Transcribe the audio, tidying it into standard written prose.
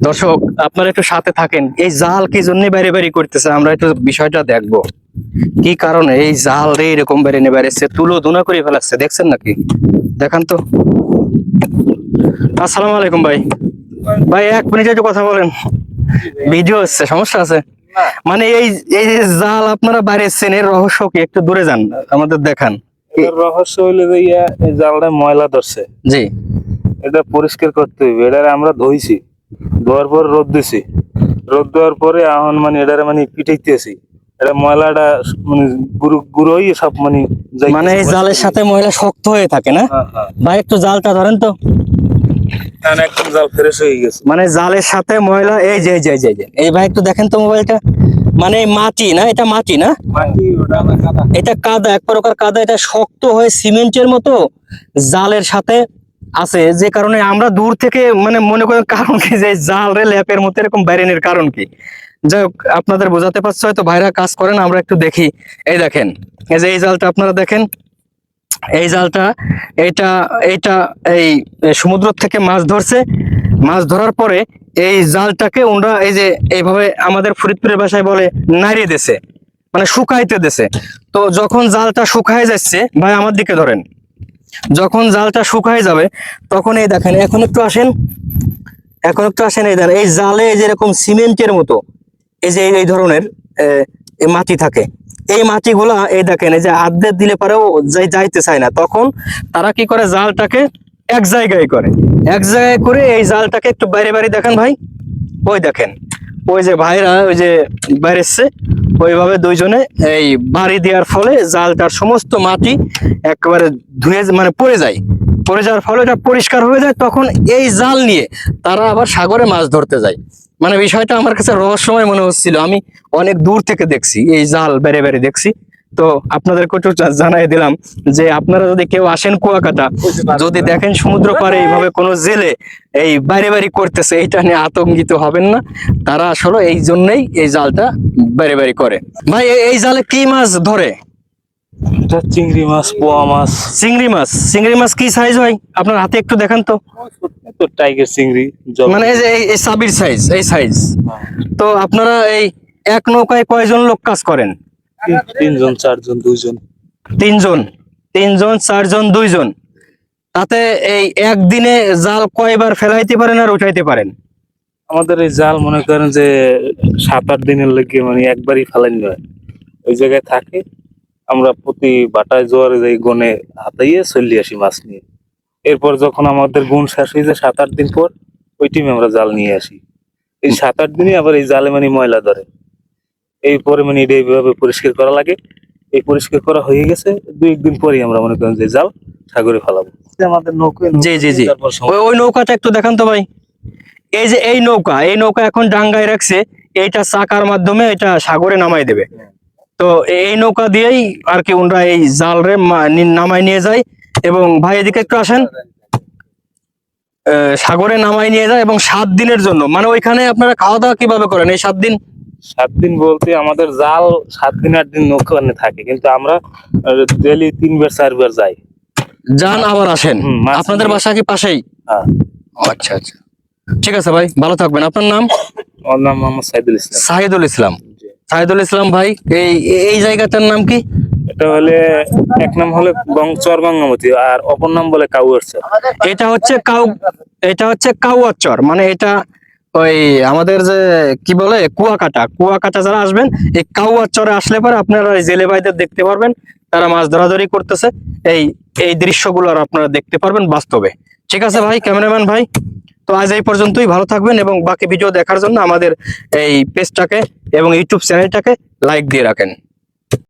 দর্শক আপনারা একটু সাথে থাকেন। এই জাল কি জন্য বাইরে বাইরে করতেছে আমরা একটু বিষয়টা দেখবো। কি কারণে এই জাল রে এরকম বাইরে নিয়ে বেড়েছে, তুলো ধুনা করে ফেলাচ্ছে, দেখছেন নাকি? দেখান তো। আসসালামু আলাইকুম ভাই। ভাই 1 মিনিট একটু কথা বলেন, ভিডিও হচ্ছে, সমস্যা আছে? মানে এই এই যে জাল আপনারা বাইরেছেন, এর রহস্য কি? একটু দূরে যান, আমাদের দেখান। এর রহস্য হইলে যে এই জালটা ময়লা ধরছে, জি, এটা পরিষ্কার করতে হইবে। এটা আমরা ধুইছি, ধোয়ার পর রোদ দিছি, রোদ দেওয়ার পরে এখন মানে এটারে মানে পিটাইতেছি। এটা ময়লাটা মানে গুঁড়ো গুঁড়ো হয়ে সব মানে মানে এই জালের সাথে ময়লা শক্ত হয়ে থাকে না? ভাই একটু জালটা ধরেন তো। একদম জাল ফ্রেশ হয়ে গেছে। মানে জালের সাথে ময়লা, এই যে এই যে এই যে এই যে। এই ভাই একটু দেখেন তো মোবাইলটা। মানে মাটি না, এটা মাটি না, মাটি ওটা না কাদা। এটা কাদা, এক প্রকার কাদা। এটা শক্ত হয়ে সিমেন্টের মতো জালের সাথে আছে, যে কারণে আমরা দূর থেকে মানে মনে করেন কারণ কি যে জাল রে ল্যাপের মতো এরকম বাইরেনের কারণ কি? যাই হোক, আপনাদের বোঝাতে পারছে হয়তো, ভাইরা কাজ করেন, আমরা একটু দেখি। এই দেখেন, এই যে এই জালটা আপনারা দেখেন, এই জালটা, এটা এটা এই সমুদ্র থেকে মাছ ধরছে। মাছ ধরার পরে এই জালটাকে ওরা এই যে এইভাবে আমাদের ফরিদপুরের ভাষায় বলে নাড়িয়ে দিছে, মানে শুকাইতে দিছে। তো যখন জালটা শুকায় যাচ্ছে, ভাই আমার দিকে ধরেন, যখন জালটা শুকায় যাবে তখন এই দেখেন, এখন একটু আসেন, এখন একটু আসেন, এই দেখেন এই জালে যেরকম সিমেন্টের মতো এই যে এই ধরনের এই মাটি থাকে। এই মাটিগুলা এই দেখেন, এই যে আর্ধেক দিলে পারেও যাইতে চায় না, তখন তারা কি করে, জালটাকে এক জায়গায় করে, এক জায়গায় করে এই জালটাকে একটু বাইরে বাইরে দেখেন ভাই, ওই দেখেন, ওই যে ভাইরা ওই যে বাইরেছে, ওইভাবে দুইজনে এই বাড়ি দেওয়ার ফলে জালটার সমস্ত মাটি একেবারে ধুয়ে মানে পড়ে যায়। পড়ে যাওয়ার ফলে এটা পরিষ্কার হয়ে যায়। তখন এই জাল নিয়ে তারা আবার সাগরে মাছ ধরতে যায়। মানে বিষয়টা আমার কাছে রহস্যময় মনে হচ্ছিল। আমি অনেক দূর থেকে দেখছি, এই জাল বেড়ে বেড়ে দেখছি। তো আপনাদেরকে একটু জানাই দিলাম যে আপনারা যদি কেউ আসেন কুয়াকাটা, যদি দেখেন সমুদ্র পাড়ে এইভাবে কোনো জেলে এই বাইরে বাইরে করতেছে, এটা নিয়ে আতঙ্কিত হবেন না। তারা আসলে এই জন্যই এই জালটা বাইরে বাইরে করে। ভাই এই জালে কি মাছ ধরে? এটা চিংড়ি মাছ, পোয়া মাছ। চিংড়ি মাছ। চিংড়ি মাছ কি সাইজ হয় আপনার হাতে একটু দেখান তো। তো টাইগার চিংড়ি, মানে এই যে এই সাবির সাইজ, এই সাইজ। তো আপনারা এই এক নৌকায় কয়জন লোক কাজ করেন? 3 জন 4 জন 2 জন। 3 জন, 3 জন 4 জন 2 জন। তাতে এই একদিনে জাল কয়বার ফেলাইতে পারেন আর উঠাইতে পারেন? আমাদের এই জাল মনে করেন যে 7-8 দিনের লেগে মানে একবারই ফেলানি হয়। ওই জায়গায় থাকে, আমরা প্রতি বাটায় জোয়ারে যাই, গনে হাতাইয়ে চলে আসি মাছ নিয়ে। এরপর যখন আমাদের গুণ শেষ হয়ে যায় 7-8 দিন পর, ওই টিমে আমরা জাল নিয়ে আসি। এই 7-8 দিনই আবার এই জালে মানে ময়লা ধরে। এই পরে মানে এটা এইভাবে পরিষ্কার করা লাগে। এই পরিষ্কার করা হয়ে গেছে 2-1 দিন পরেই আমরা মনে করেন যে জাল সাগরে ফেলাবো। আমাদের নৌকা, জি জি জি, ওই নৌকাটা একটু দেখান তো ভাই। এই যে এই নৌকা, এই নৌকা এখন ডাঙ্গায় রাখছে, এইটা চাকার মাধ্যমে এটা সাগরে নামাই দেবে। তো এই নৌকা দিয়েই আর কি ওনারা এই জাল রে নামাই নিয়ে যায়। এবং ভাই এদিকে একটু আসেন, সাগরে নামাই নিয়ে যায় এবং 7 দিনের জন্য। মানে ওইখানে আপনারা খাওয়া দাওয়া কিভাবে করেন এই 7 দিন? 7 দিন বলতে আমাদের জাল 7 দিন 8 দিন নৌকা থাকে, কিন্তু আমরা ডেলি 3 বার 4 বার যাই, যান আবার আসেন। মাছ আপনাদের নিয়ে। বাসা কি পাশেই? হ্যাঁ। ও আচ্ছা আচ্ছা, ঠিক আছে ভাই, ভালো থাকবেন। আপনার নাম? আমার নাম মোহাম্মদ সাইদুল ইসলাম। সাহিদুল ইসলাম। সাহিদুল ইসলাম ভাই, এই এই জায়গাটার নাম কি? এটা হলে এক নাম হলে চর গঙ্গামতি, আর অপর নাম বলে কাউয়ার চর। এটা হচ্ছে এটা হচ্ছে কাউয়ার চর। মানে এটা ওই আমাদের যে কি বলে কুয়াকাটা, কুয়াকাটা যারা আসবেন এই কাউয়ার চরে আসলে পরে আপনারা ওই জেলে ভাইদের দেখতে পারবেন, তারা মাছ ধরাধরি করতেছে। এই এই দৃশ্যগুলো আর আপনারা দেখতে পারবেন বাস্তবে। ঠিক আছে ভাই, ক্যামেরাম্যান ভাই, তো আজ এই পর্যন্তই। ভালো থাকবেন এবং বাকি ভিডিও দেখার জন্য আমাদের এই পেজটাকে এবং ইউটিউব চ্যানেলটাকে লাইক দিয়ে রাখেন।